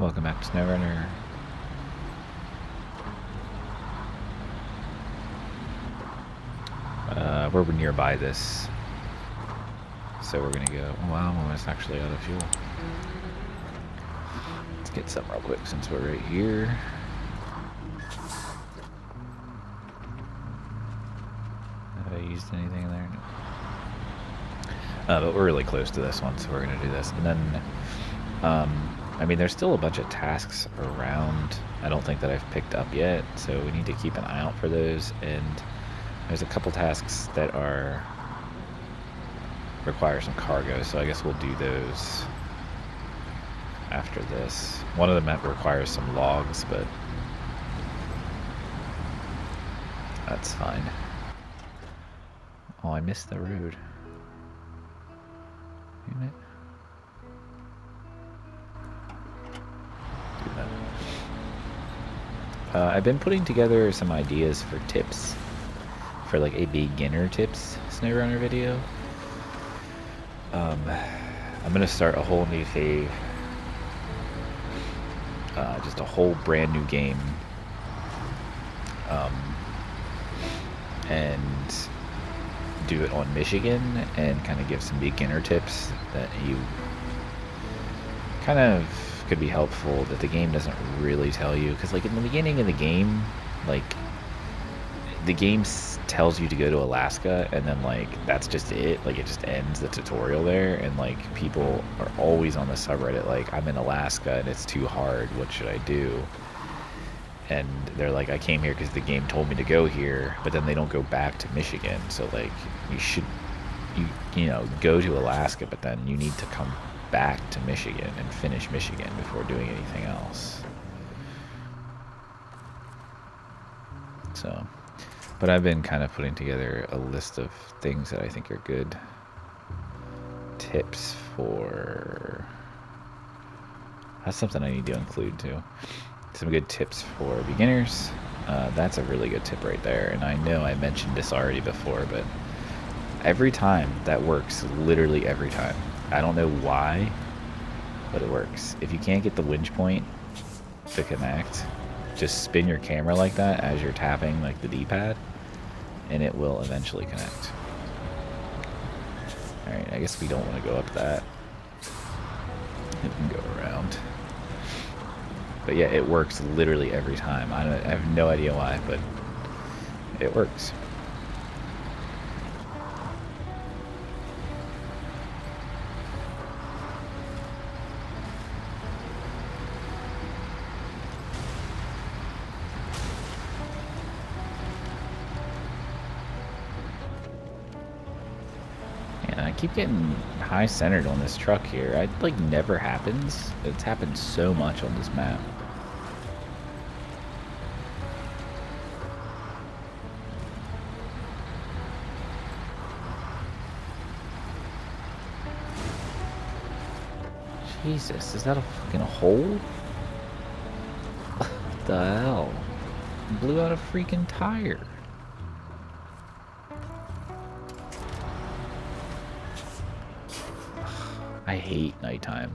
Welcome back to SnowRunner. We're nearby this, so we're gonna go. Wow, I'm almost actually out of fuel. Let's get some real quick since we're right here. Have I used anything there? No. But we're really close to this one, so we're gonna do this. And then, I mean, there's still a bunch of tasks around. I don't think that I've picked up yet, so we need to keep an eye out for those. And there's a couple tasks that require some cargo, so I guess we'll do those after this. One of them requires some logs, but that's fine. Oh, I missed the road. Damn it. Do that. I've been putting together some ideas for tips, for like a beginner tips SnowRunner video. I'm gonna start a whole new fave, just a whole brand new game, and do it on Michigan and kind of give some beginner tips that you kind of could be helpful that the game doesn't really tell you, because like in the beginning of the game, like the game tells you to go to Alaska, and then like that's just it. Like it just ends the tutorial there, and like people are always on the subreddit like, I'm in Alaska and it's too hard, what should I do? And they're like, I came here because the game told me to go here, but then they don't go back to Michigan. So like you know, go to Alaska, but then you need to come back to Michigan and finish Michigan before doing anything else. So, but I've been kind of putting together a list of things that I think are good tips for. That's something I need to include too. Some good tips for beginners. That's a really good tip right there. And I know I mentioned this already before, but every time that works, literally every time. I don't know why, but it works. If you can't get the winch point to connect, just spin your camera like that as you're tapping like the D-pad, and it will eventually connect. Alright, I guess we don't want to go up that. We can go around. But yeah, it works literally every time. I have no idea why, but it works. I keep getting high centered on this truck here. It like never happens. It's happened so much on this map. Jesus, is that a fucking hole? What the hell? Blew out a freaking tire. I hate nighttime.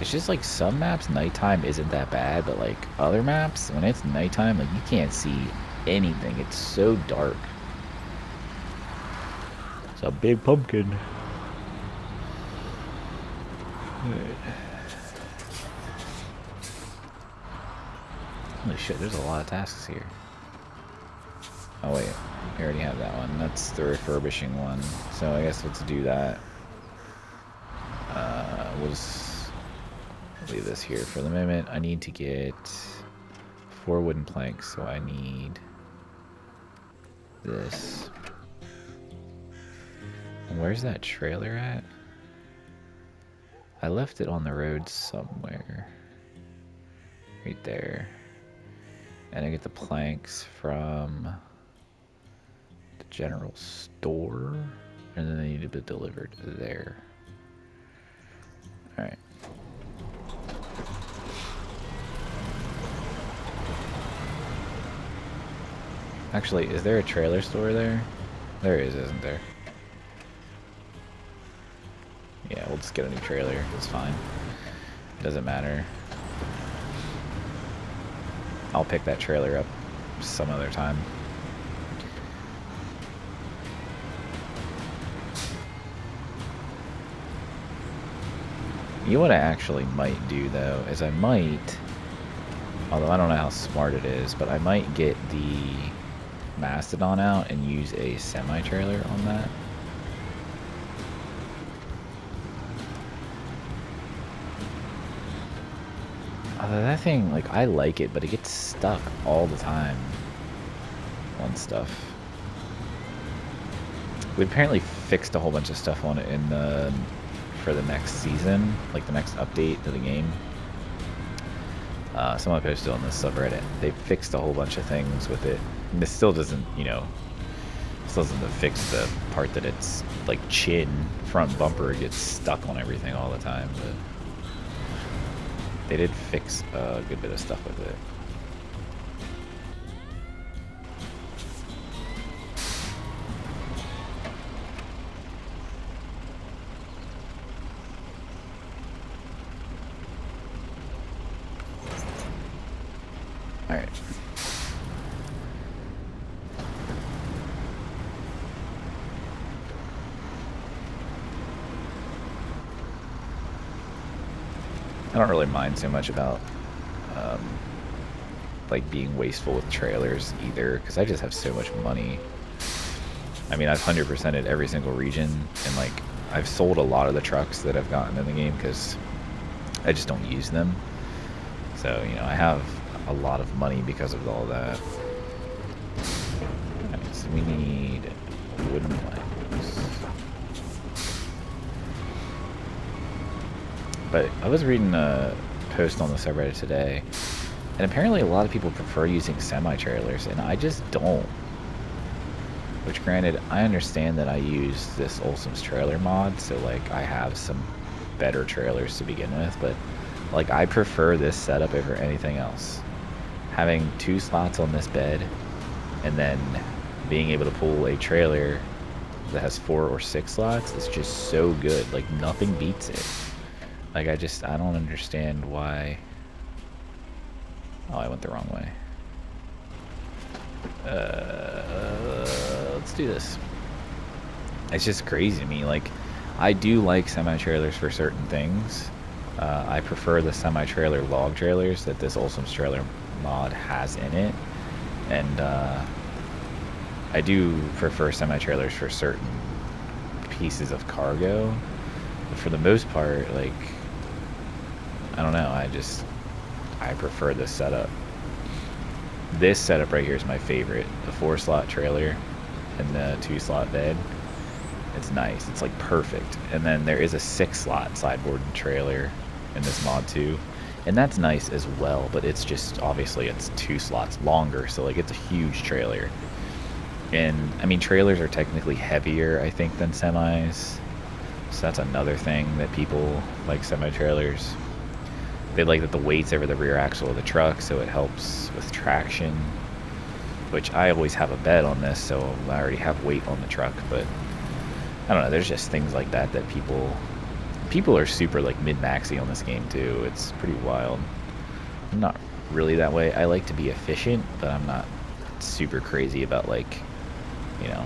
It's just like some maps, nighttime isn't that bad, but like other maps, when it's nighttime, like you can't see anything. It's so dark. It's a big pumpkin. Right. Holy shit, there's a lot of tasks here. Oh wait, we already have that one. That's the refurbishing one. So I guess let's do that. We'll just leave this here for the moment. I need to get 4 wooden planks, so I need this. And where's that trailer at? I left it on the road somewhere. Right there. And I get the planks from the general store. And then they need to be delivered there. Alright. Actually, is there a trailer store there? There is, isn't there? Yeah, we'll just get a new trailer. It's fine. Doesn't matter. I'll pick that trailer up some other time. You know what I actually might do, though, is I might, although I don't know how smart it is, but I might get the Mastodon out and use a semi-trailer on that. Although that thing, like, I like it, but it gets stuck all the time on stuff. We apparently fixed a whole bunch of stuff on it in the, for the next season, like the next update to the game. Someone posted on this subreddit. They fixed a whole bunch of things with it. And this still doesn't, you know, still doesn't fix the part that it's like chin, front bumper gets stuck on everything all the time, but they did fix a good bit of stuff with it. Alright. I don't really mind so much about like being wasteful with trailers either, because I just have so much money. I mean, I've 100%ed every single region, and like I've sold a lot of the trucks that I've gotten in the game because I just don't use them. So, you know, I have a lot of money because of all that. Alright, so we need wooden planks. But I was reading a post on the subreddit today, and apparently a lot of people prefer using semi-trailers, and I just don't. Which, granted, I understand that I use this Olsom's trailer mod, so like I have some better trailers to begin with, but like I prefer this setup over anything else. Having 2 slots on this bed, and then being able to pull a trailer that has 4 or 6 slots is just so good. Like, nothing beats it. Like, I don't understand why. Oh, I went the wrong way. Let's do this. It's just crazy to me. Like, I do like semi-trailers for certain things. I prefer the semi-trailer log trailers that this Olsom's trailer mod has in it. And I do prefer semi-trailers for certain pieces of cargo. But for the most part, like, I don't know, I prefer this setup. This setup right here is my favorite. The 4-slot trailer and the 2-slot bed. It's nice. It's like perfect. And then there is a 6-slot sideboard trailer in this mod too. And that's nice as well, but it's just, obviously it's 2 slots longer, so like it's a huge trailer. And I mean, trailers are technically heavier, I think, than semis. So that's another thing that people like semi-trailers. They like that the weight's over the rear axle of the truck, so it helps with traction. Which I always have a bed on this, so I already have weight on the truck, but I don't know, there's just things like that that people are super like mid-maxy on this game too. It's pretty wild. I'm not really that way. I like to be efficient, but I'm not super crazy about, like, you know,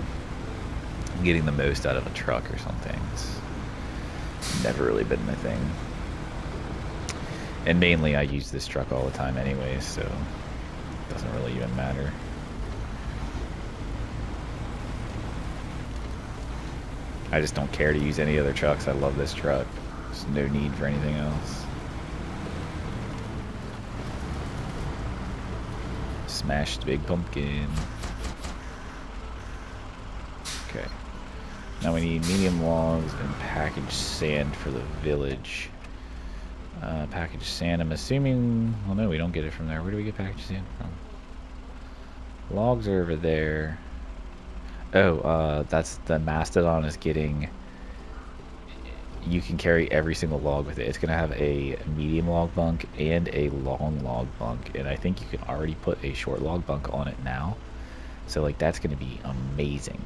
getting the most out of a truck or something. It's never really been my thing. And mainly I use this truck all the time anyways, so it doesn't really even matter. I just don't care to use any other trucks. I love this truck. There's no need for anything else. Smashed big pumpkin. Okay. Now we need medium logs and packaged sand for the village. Packaged sand, I'm assuming... Well, no, we don't get it from there. Where do we get packaged sand from? Logs are over there. Oh, that's the Mastodon is getting... You can carry every single log with it. It's going to have a medium log bunk and a long log bunk. And I think you can already put a short log bunk on it now. So, like, that's going to be amazing.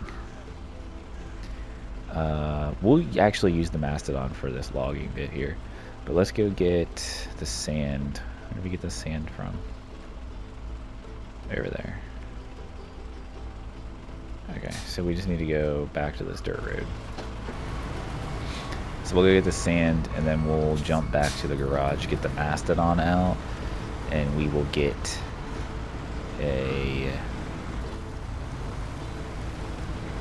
We'll actually use the Mastodon for this logging bit here. But let's go get the sand. Where did we get the sand from? Over there. Okay, so we just need to go back to this dirt road. So we'll go get the sand, and then we'll jump back to the garage, get the Mastodon out, and we will get a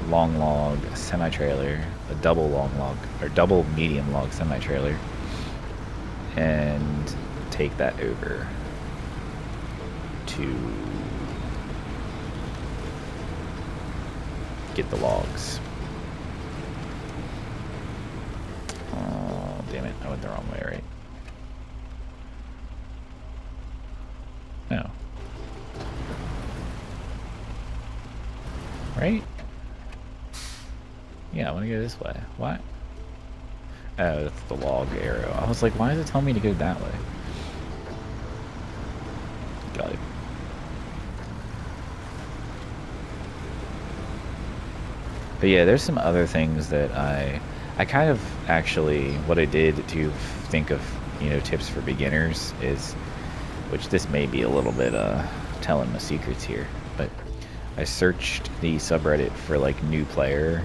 long log semi-trailer, a double long log, or double medium log semi-trailer, and take that over to get the logs. Oh, damn it. I went the wrong way, right? No. Right? Yeah, I want to go this way. What? Oh, that's the log arrow. I was like, why does it tell me to go that way? Got it. But yeah, there's some other things that I kind of actually, what I did to think of, you know, tips for beginners is, which this may be a little bit telling my secrets here, but I searched the subreddit for like new player,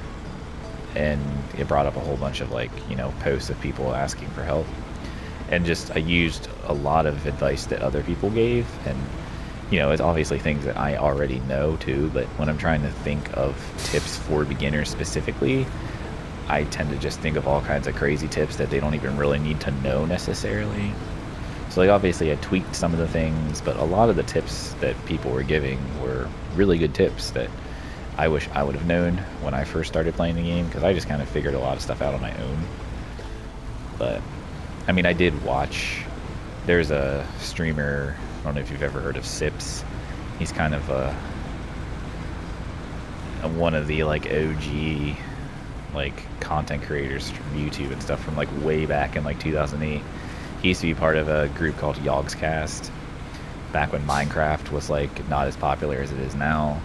and it brought up a whole bunch of like, you know, posts of people asking for help, and just I used a lot of advice that other people gave, and you know, it's obviously things that I already know too, but when I'm trying to think of tips for beginners specifically, I tend to just think of all kinds of crazy tips that they don't even really need to know necessarily. So like obviously I tweaked some of the things, but a lot of the tips that people were giving were really good tips that I wish I would have known when I first started playing the game, because I just kind of figured a lot of stuff out on my own. But I mean, I did watch, there's a streamer, I don't know if you've ever heard of Sips. He's kind of one of the like OG like content creators from YouTube and stuff from like way back in like 2008. He used to be part of a group called Yogscast back when Minecraft was like not as popular as it is now.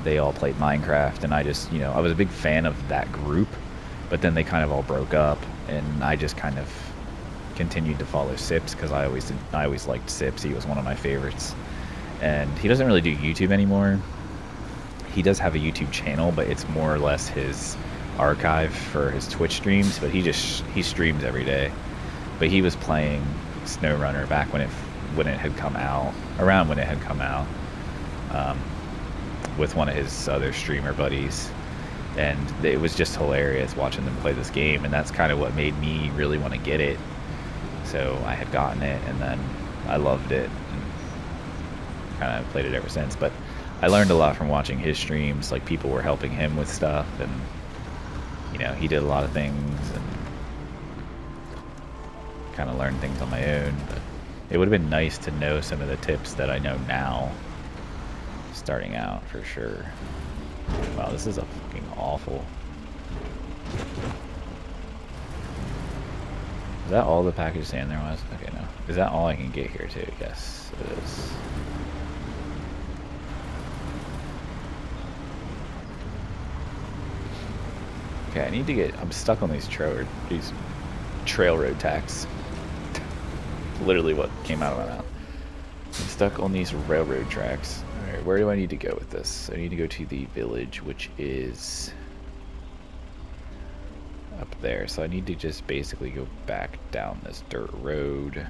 They all played Minecraft, and I just, you know, I was a big fan of that group, but then they kind of all broke up, and I just kind of continued to follow Sips because I always liked Sips. He was one of my favorites, and he doesn't really do YouTube anymore. He does have a YouTube channel, but it's more or less his archive for his Twitch streams, but he streams every day. But he was playing SnowRunner back when it had come out, around when it had come out, with one of his other streamer buddies, and it was just hilarious watching them play this game, and that's kind of what made me really want to get it. So I had gotten it, and then I loved it, and kind of played it ever since. But I learned a lot from watching his streams. Like, people were helping him with stuff, and you know, he did a lot of things, and kind of learned things on my own. But it would have been nice to know some of the tips that I know now, starting out, for sure. Wow, this is a fucking awful. Is that all the package sand there was? Okay, no. Is that all I can get here too? Yes, it is. Okay, I need to get, I'm stuck on these trail road tacks. Literally what came out of my mouth. I'm stuck on these railroad tracks. Alright, where do I need to go with this? I need to go to the village, which is up there. So I need to just basically go back down this dirt road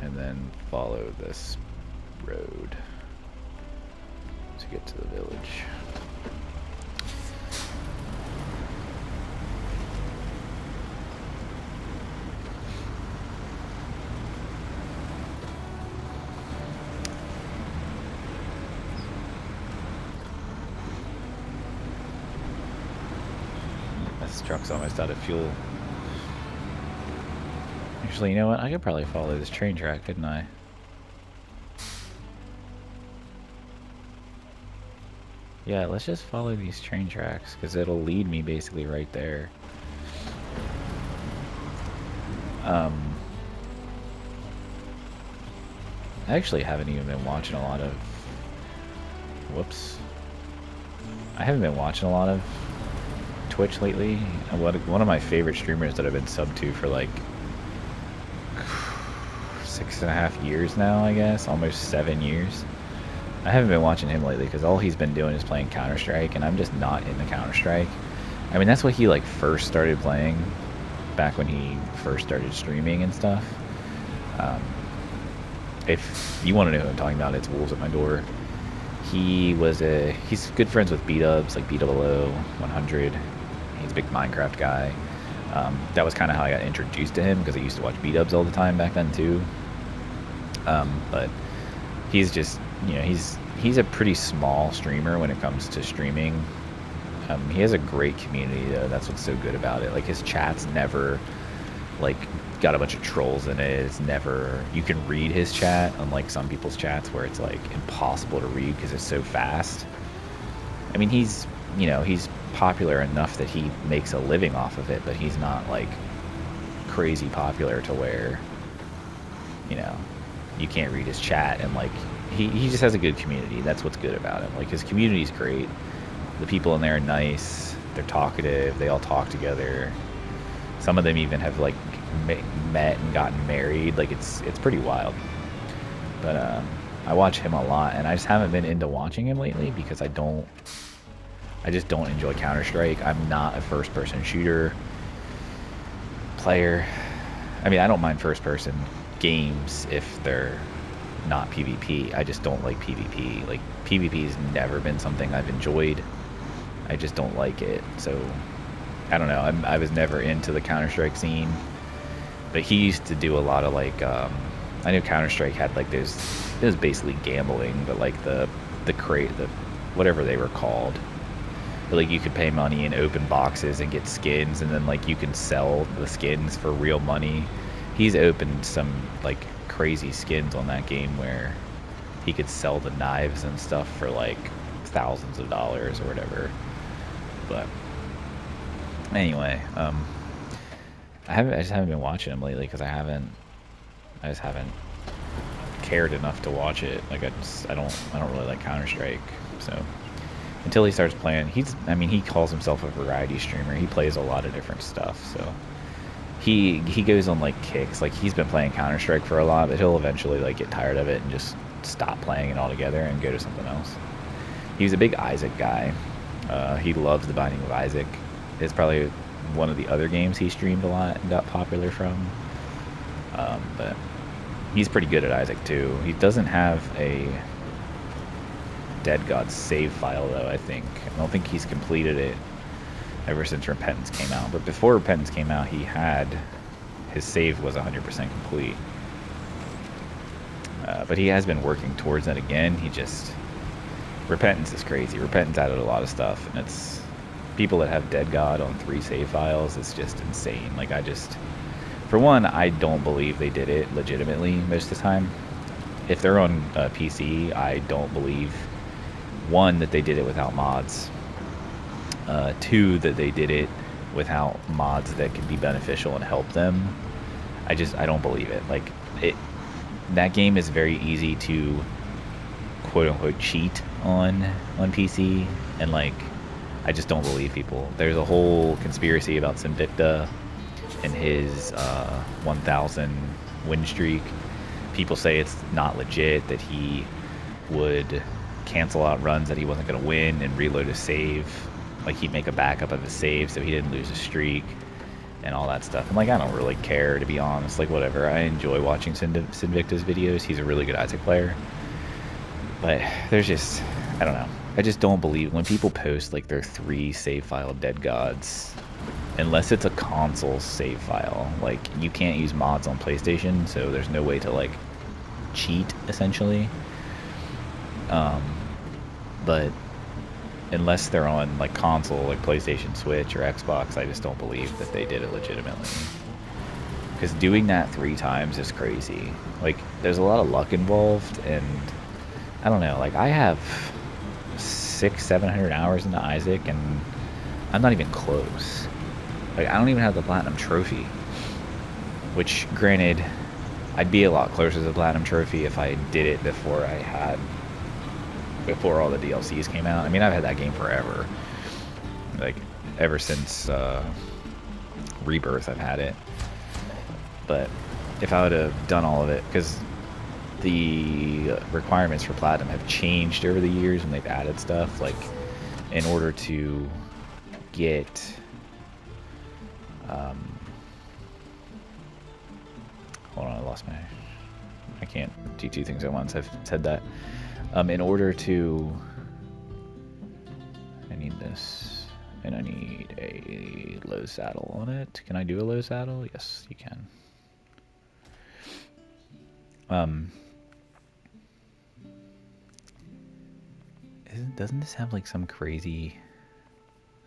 and then follow this road to get to the village. This truck's almost out of fuel. Actually, you know what? I could probably follow this train track, couldn't I? Yeah, let's just follow these train tracks, because it'll lead me basically right there. I actually haven't even been watching a lot of... Whoops. I haven't been watching a lot of Twitch lately. One of my favorite streamers that I've been subbed to for like 6.5 years now, I guess, almost 7 years. I haven't been watching him lately because all he's been doing is playing Counter-Strike, and I'm just not into Counter-Strike. I mean, that's what he like first started playing back when he first started streaming and stuff. If you want to know who I'm talking about, it's Wolves at My Door. He's good friends with B-Dubs, like B-Double-O, 100. He's a big Minecraft guy. That was kind of how I got introduced to him, because I used to watch B-Dubs all the time back then too. But he's just, you know, he's a pretty small streamer when it comes to streaming. He has a great community though. That's what's so good about it. Like his chat's never like got a bunch of trolls in it. It's never, you can read his chat, unlike some people's chats where it's like impossible to read because it's so fast. I mean, he's, you know, he's popular enough that he makes a living off of it, but he's not like crazy popular to where, you know, you can't read his chat. And like he just has a good community. That's what's good about him. Like his community's great. The people in there are nice. They're talkative. They all talk together. Some of them even have like met and gotten married. Like it's pretty wild. But I watch him a lot, and I just haven't been into watching him lately because I just don't enjoy Counter-Strike. I'm not a first-person shooter player. I mean, I don't mind first-person games if they're not PvP. I just don't like PvP. Like PvP has never been something I've enjoyed. I just don't like it. So I don't know. I was never into the Counter-Strike scene, but he used to do a lot of like I knew Counter-Strike had like it was basically gambling, but like the whatever they were called. But like you could pay money and open boxes and get skins, and then like you can sell the skins for real money. He's opened some like crazy skins on that game where he could sell the knives and stuff for like thousands of dollars or whatever. But anyway, I just haven't been watching him lately because I just haven't cared enough to watch it. Like I don't really like Counter-Strike. So until he starts playing, he calls himself a variety streamer. He plays a lot of different stuff. So he goes on like kicks. Like he's been playing Counter-Strike for a lot, but he'll eventually like get tired of it and just stop playing it altogether and go to something else. He was a big Isaac guy. He loves The Binding of Isaac. It's probably one of the other games he streamed a lot and got popular from. But he's pretty good at Isaac too. He doesn't have a Dead God save file though, I don't think he's completed it ever since Repentance came out. But before Repentance came out, his save was 100% complete. But he has been working towards that again. Repentance is crazy. Repentance added a lot of stuff, and it's people that have Dead God on 3 save files. It's just insane. Like for one, I don't believe they did it legitimately most of the time. If they're on PC, I don't believe, 1, that they did it without mods. 2, that they did it without mods that could be beneficial and help them. I don't believe it. Like that game is very easy to quote unquote cheat on PC, and like I just don't believe people. There's a whole conspiracy about Sinvicta and his 1,000 win streak. People say it's not legit, that he would cancel out runs that he wasn't going to win and reload his save. Like he'd make a backup of his save so he didn't lose a streak and all that stuff. And like I don't really care, to be honest. Like whatever. I enjoy watching Sinvicta's videos. He's a really good Isaac player. But there's just, I don't know. I just don't believe when people post like their 3 save file Dead Gods, unless it's a console save file. Like you can't use mods on PlayStation, so there's no way to like cheat essentially. But unless they're on like console, like PlayStation, Switch, or Xbox, I just don't believe that they did it legitimately. Because doing that 3 times is crazy. Like there's a lot of luck involved, and I don't know, like I have 700 hours into Isaac, and I'm not even close. Like, I don't even have the Platinum Trophy. Which, granted, I'd be a lot closer to the Platinum Trophy if I did it before all the DLCs came out. I mean, I've had that game forever. Like, ever since Rebirth, I've had it. But if I would have done all of it, because the requirements for Platinum have changed over the years and they've added stuff. Like, in order to get... hold on, I lost my... I can't do two things at once. I've said that. In order to... I need this. And I need a low saddle on it. Can I do a low saddle? Yes, you can. Doesn't this have like some crazy...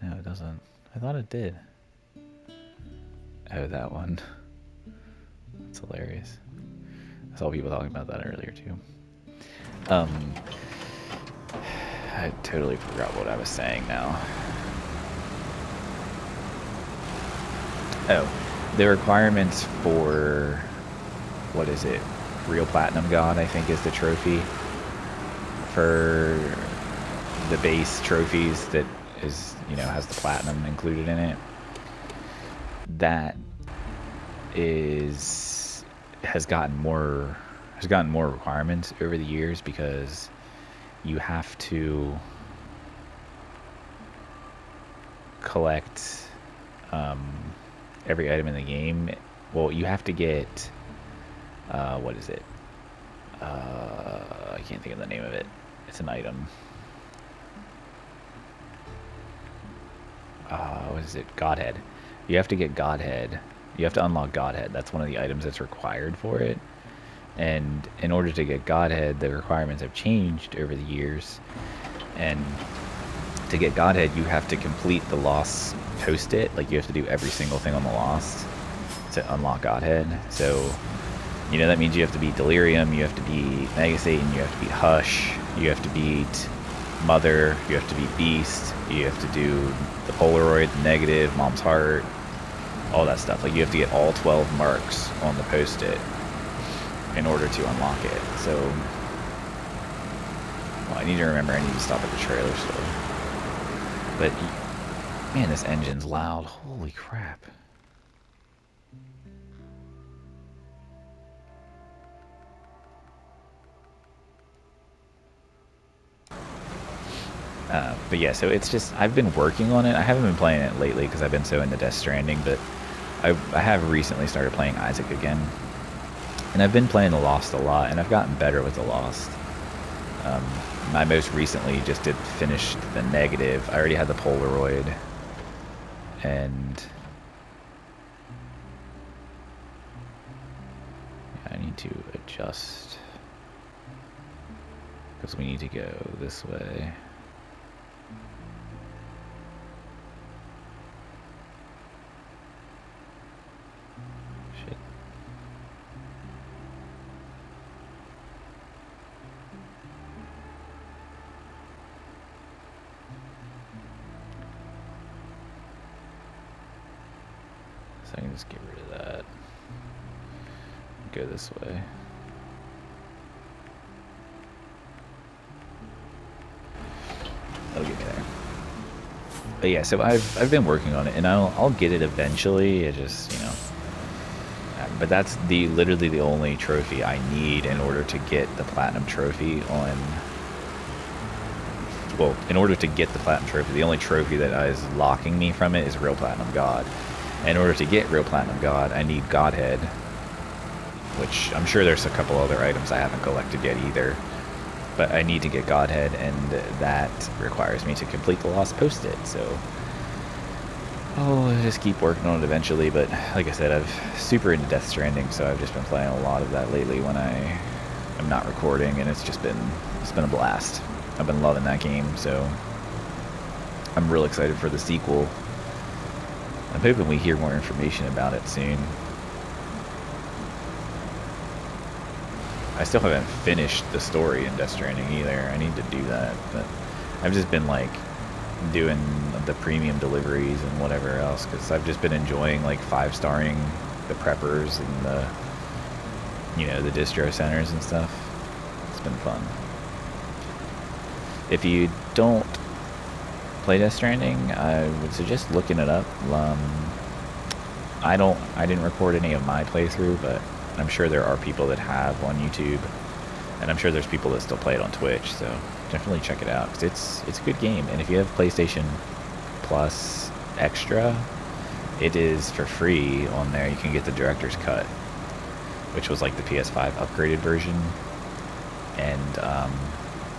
No, it doesn't. I thought it did. Oh, that one. That's hilarious. I saw people talking about that earlier too. I totally forgot what I was saying now. Oh, the requirements for, what is it? Real Platinum God, I think, is the trophy for the base trophies that is, you know, has the platinum included in it. That has gotten more requirements over the years because you have to collect every item in the game. Well, you have to get what is it? I can't think of the name of it. It's an item. What is it? Godhead. You have to get Godhead. You have to unlock Godhead. That's one of the items that's required for it. And in order to get Godhead, the requirements have changed over the years. And to get Godhead, you have to complete the Lost post-it. Like, you have to do every single thing on the Lost to unlock Godhead. So, you know, that means you have to beat Delirium, you have to beat Mega Satan, you have to beat Hush, you have to beat Mother, you have to beat Beast, you have to do the Polaroid, the Negative, Mom's Heart, all that stuff. Like, you have to get all 12 marks on the post-it in order to unlock it. So, well, I need to remember I need to stop at the trailer store. But, man, this engine's loud. Holy crap. But yeah, so it's just, I've been working on it. I haven't been playing it lately because I've been so into Death Stranding, but I have recently started playing Isaac again. And I've been playing the Lost a lot, and I've gotten better with the Lost. I most recently just did finish the Negative. I already had the Polaroid, and I need to adjust because we need to go this way. Shit. So I can just get rid of that. Go this way. That'll get me there. But yeah, so I've been working on it, and I'll get it eventually. It just, you know. But that's literally the only trophy I need in order to get the Platinum Trophy on. Well, in order to get the Platinum Trophy, the only trophy that is locking me from it is Real Platinum God. In order to get Real Platinum God, I need Godhead, which I'm sure there's a couple other items I haven't collected yet either. But I need to get Godhead, and that requires me to complete the Lost Post-it, so I'll just keep working on it eventually. But like I said, I'm super into Death Stranding, so I've just been playing a lot of that lately when I am not recording, and it's been a blast. I've been loving that game, so I'm real excited for the sequel. I'm hoping we hear more information about it soon. I still haven't finished the story in Death Stranding either. I need to do that, but I've just been like doing the premium deliveries and whatever else because I've just been enjoying like 5-starring the preppers and the, you know, the distro centers and stuff. It's been fun. If you don't play Death Stranding, I would suggest looking it up. I didn't record any of my playthrough, but I'm sure there are people that have on YouTube, and I'm sure there's people that still play it on Twitch, so definitely check it out, because it's a good game. And if you have PlayStation Plus Extra, it is for free on there. You can get the Director's Cut, which was like the PS5 upgraded version, and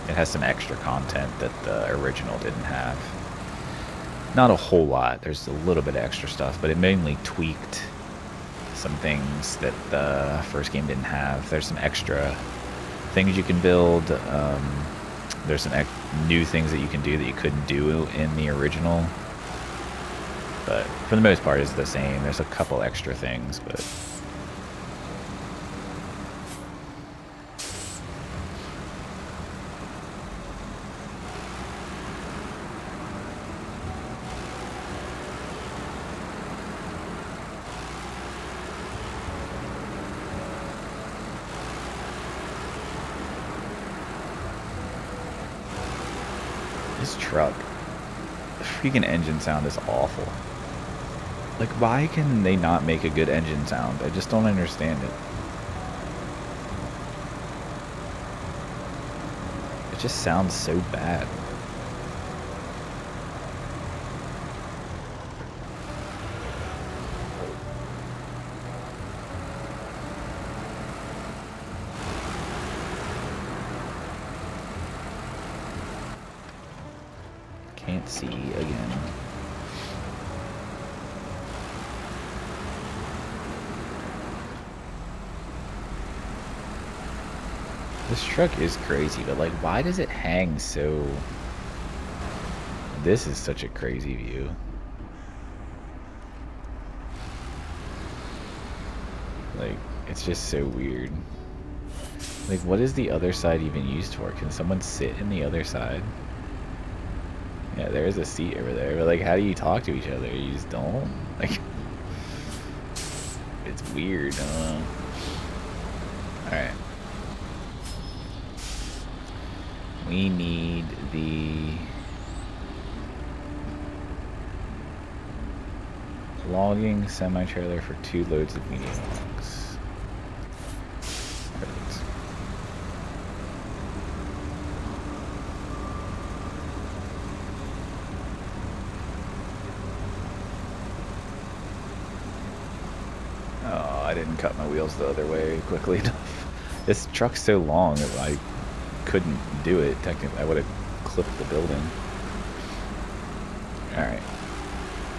it has some extra content that the original didn't have. Not a whole lot. There's a little bit of extra stuff, but it mainly tweaked some things that the first game didn't have. There's some extra things you can build. There's some new things that you can do that you couldn't do in the original. But for the most part, it's the same. There's a couple extra things, but... This truck, the freaking engine sound is awful. Like, why can they not make a good engine sound? I just don't understand it. It just sounds so bad. Can't see again. This truck is crazy, but like, why does it hang so... This is such a crazy view. Like, it's just so weird. Like, what is the other side even used for? Can someone sit in the other side? Yeah, there is a seat over there, but like, how do you talk to each other? You just don't? Like, it's weird, I don't know. Alright. We need the logging semi-trailer for 2 loads of medium logs. Perfect. Oh, I didn't cut my wheels the other way quickly enough. This truck's so long that I couldn't do it. Technically, I would have clipped the building. Alright.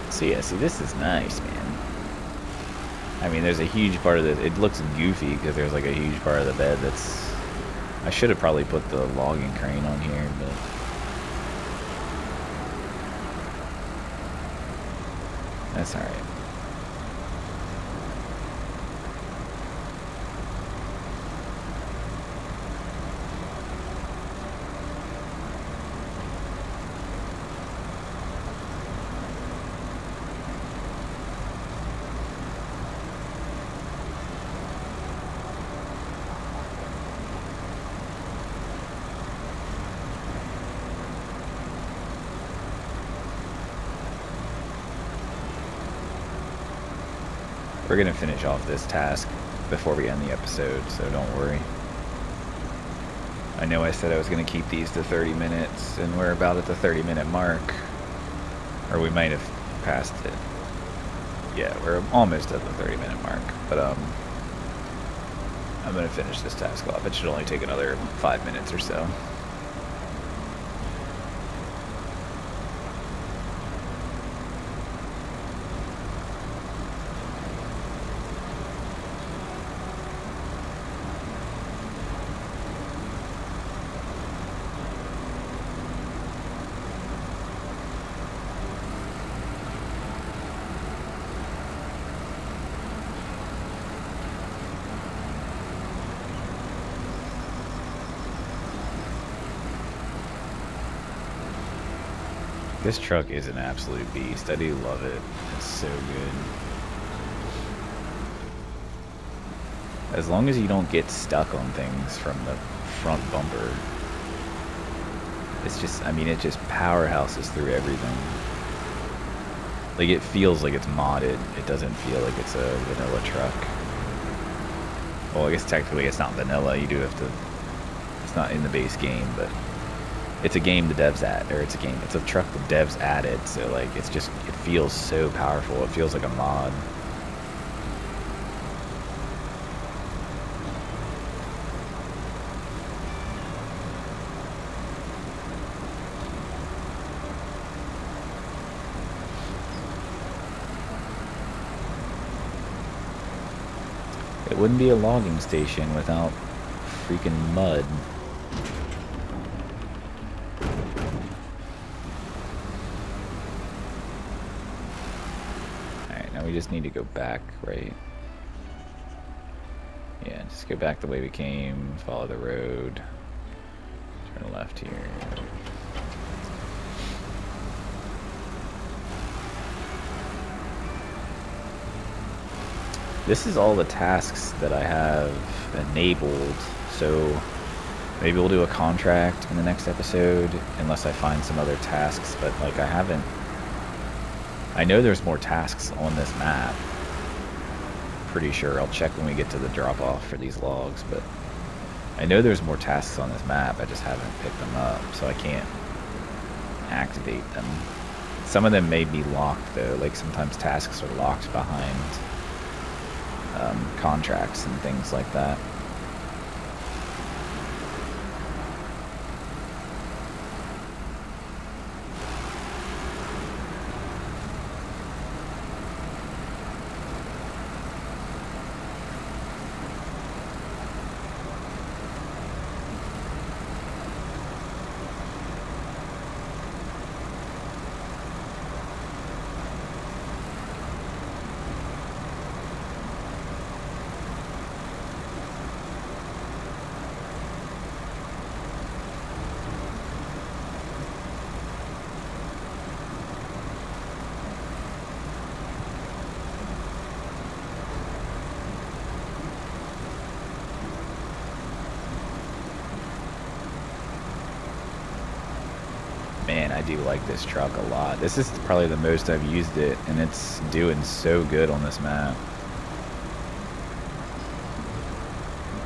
So yeah, see, this is nice, man. I mean, there's a huge part of this. It looks goofy because there's like a huge part of the bed that's... I should have probably put the logging crane on here, but... That's alright. We're going to finish off this task before we end the episode, so don't worry. I know I said I was going to keep these to 30 minutes, and we're about at the 30-minute mark. Or we might have passed it. Yeah, we're almost at the 30-minute mark, but I'm going to finish this task off. It should only take another 5 minutes or so. This truck is an absolute beast. I do love it. It's so good. As long as you don't get stuck on things from the front bumper. It's just, I mean, it just powerhouses through everything. Like, it feels like it's modded. It doesn't feel like it's a vanilla truck. Well, I guess technically it's not vanilla. You do have to, it's not in the base game, but it's a game the devs it's a truck the devs added. So, like, it's just, it feels so powerful. It feels like a mod. It wouldn't be a logging station without freaking mud. Alright, now we just need to go back, right? Yeah, just go back the way we came, follow the road, turn left here. This is all the tasks that I have enabled, so maybe we'll do a contract in the next episode, unless I find some other tasks, but like I know there's more tasks on this map. Pretty sure. I'll check when we get to the drop-off for these logs, but I know there's more tasks on this map, I just haven't picked them up, so I can't activate them. Some of them may be locked though, like sometimes tasks are locked behind contracts and things like that. Man, I do like this truck a lot. This is probably the most I've used it, and it's doing so good on this map.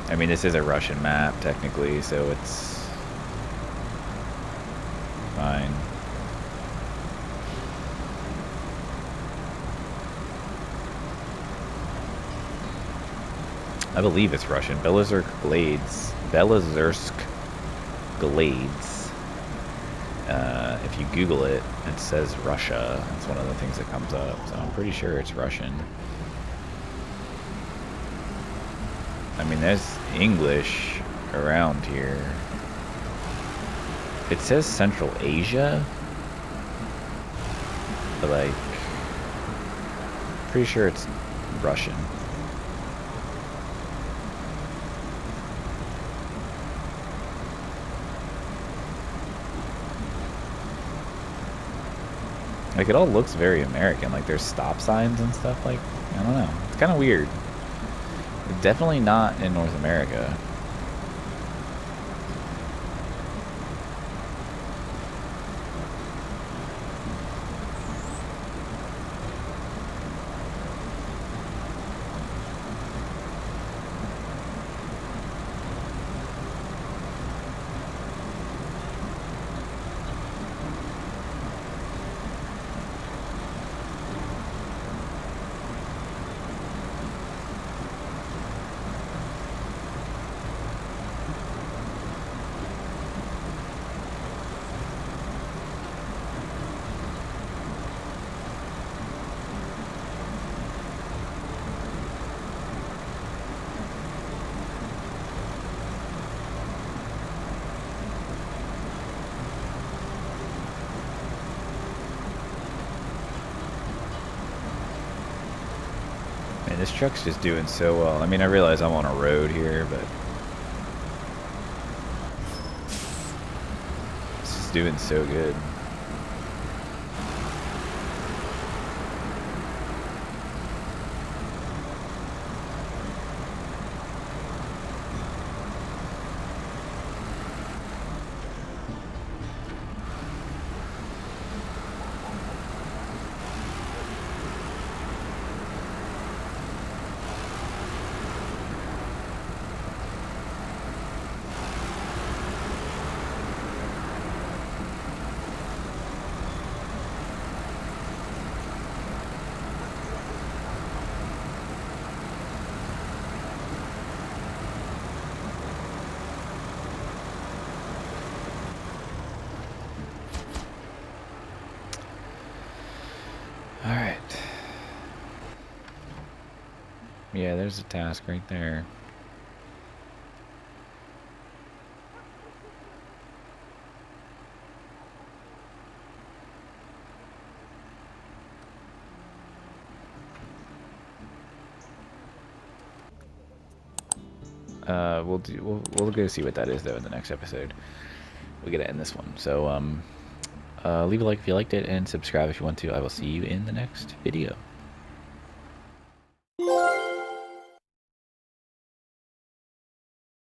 I mean, this is a Russian map, technically, so it's fine. I believe it's Russian. Belozersk Glades. If you Google it, it says Russia. That's one of the things that comes up, so I'm pretty sure it's Russian. I mean, there's English around here. It says Central Asia, but like, pretty sure it's Russian. Like, it all looks very American. Like, there's stop signs and stuff. Like, I don't know. It's kind of weird. Definitely not in North America. Man, this truck's just doing so well. I mean, I realize I'm on a road here, but it's just doing so good. Yeah, there's a task right there. We'll go see what that is though in the next episode. We gotta end this one. So leave a like if you liked it and subscribe if you want to. I will see you in the next video.